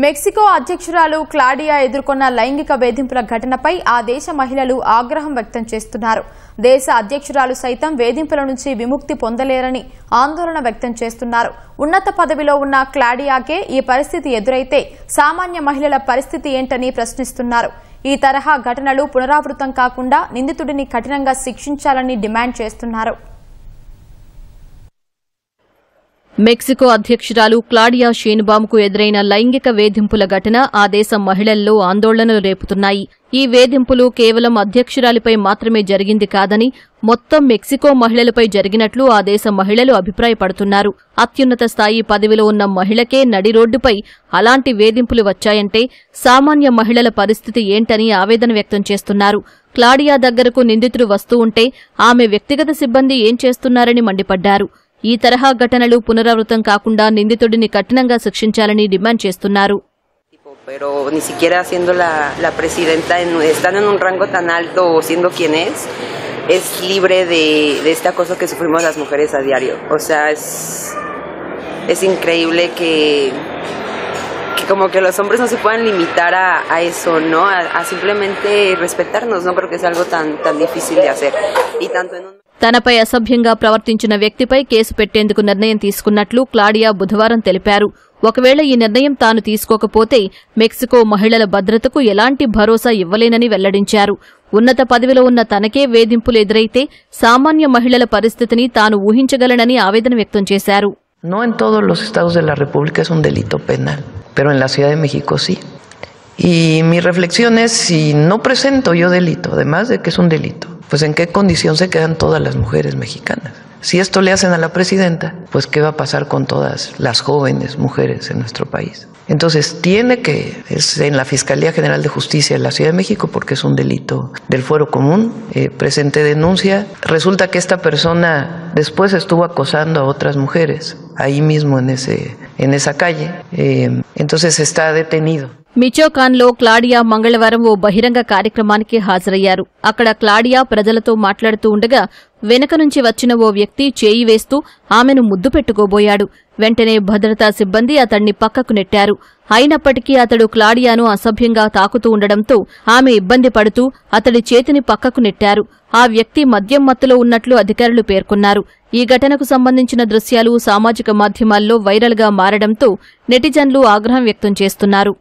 Mexico అధ్యక్షురాలు Claudia ఎదుర్కొన్న లైంగిక వేధింపుల ఘటనపై ఆ దేశ మహిళలు ఆగ్రహం వ్యక్తం చేస్తున్నారు. దేశ అధ్యక్షురాలు సైతం వేధింపుల నుంచి విముక్తి పొందలేరని ఆందోళన వ్యక్తం చేస్తున్నారు. ఉన్నత పదవిలో ఉన్న క్లాడియాకే ఈ పరిస్థితి ఎదురైతే సామాన్య మహిళల పరిస్థితి ఏంటని ప్రశ్నిస్తున్నారు. ఈ తరహా ఘటనలు పునరావృతం కాకుండా నిందితుడిని కఠినంగా శిక్షించాలని డిమాండ్ చేస్తున్నారు. మెక్సికో అధ్యక్షురాలు క్లాడియా షేన్బామ్కు ఎదురైన లైంగిక వేధింపుల ఘటన ఆ దేశ మహిళల్లో ఆందోళనలు రేపుతున్నాయి. ఈ వేధింపులు కేవలం అధ్యక్షురాలిపై మాత్రమే జరిగింది కాదని మొత్తం మెక్సికో మహిళలపై జరిగినట్లు ఆ దేశ మహిళలు అభిప్రాయపడుతున్నారు. అత్యున్నత స్థాయి పదవిలో ఉన్న మహిళకే నడి రోడ్డుపై అలాంటి వేధింపులు వచ్చాయంటే సామాన్య మహిళల పరిస్థితి ఏంటని ఆవేదన వ్యక్తం చేస్తున్నారు. క్లాడియా దగ్గరకు నిందితుడు వస్తూ ఉంటే ఆమె వ్యక్తిగత సిబ్బంది ఏం చేస్తున్నారని మండిపడ్డారు. ఈ తరహా ఘటనలు పునరావృతం కాకుండా నిందితుడిని కఠినంగా శిక్షించాలని డిమాండ్ చేస్తున్నారు. Pero ni siquiera siendo la presidenta, estando en un rango tan alto o siendo quien es libre de este acoso que sufrimos las mujeres a diario. O sea, es increíble que como que los hombres no se puedan limitar a eso, ¿no? A simplemente respetarnos. No creo que sea algo tan difícil de hacer. Y tanto en un తనపై అసభ్యంగా ప్రవర్తించిన వ్యక్తిపై case పెట్టేందుకు నిర్ణయం తీసుకున్నట్లు Claudia బుధవారం తెలిపారు. ఒకవేళ ఈ నిర్ణయం తాను తీసుకోకపోతే మెక్సికో మహిళల భద్రతకు ఎలాంటి భరోసా ఇవ్వలేనని వెల్లడించారు. ఉన్నత పదవిలో ఉన్న తనకే వేధింపులు ఎదురైతే సామాన్య మహిళల పరిస్థితిని తాను ఊహించగలనని ఆవేదన వ్యక్తం చేశారు. No en todos los estados de la República es un delito penal, pero en la Ciudad de México sí. Y mi reflexión es, si no presento yo delito, además de que es un delito, pues en qué condición se quedan todas las mujeres mexicanas. Si esto le hacen a la presidenta, pues qué va a pasar con todas las jóvenes mujeres en nuestro país. Entonces es en la Fiscalía General de Justicia de la Ciudad de México, porque es un delito del fuero común, presente denuncia. Resulta que esta persona después estuvo acosando a otras mujeres, ahí mismo en esa calle, entonces está detenido. మిచోకాన్లో Claudia మంగళవారం ఓ బహిరంగ కార్యక్రమానికి హాజరయ్యారు. అక్కడ Claudia ప్రజలతో మాట్లాడుతూ ఉండగా వెనక నుంచి వచ్చిన ఓ వ్యక్తి చేయి వేస్తూ ఆమెను ముద్దు పెట్టుకోబోయాడు. వెంటనే భద్రతా సిబ్బంది అతణ్ణి పక్కకు నెట్టారు. అయినప్పటికీ అతడు క్లాడియాను అసభ్యంగా తాకుతూ ఉండడంతో ఆమె ఇబ్బంది పడుతూ అతడి చేతిని పక్కకు నెట్టారు. ఆ వ్యక్తి మద్యం మత్తులో ఉన్నట్లు అధికారులు పేర్కొన్నారు. ఈ ఘటనకు సంబంధించిన దృశ్యాలు సామాజిక మాధ్యమాల్లో వైరల్గా మారడంతో నెటిజన్లు ఆగ్రహం వ్యక్తం చేస్తున్నారు.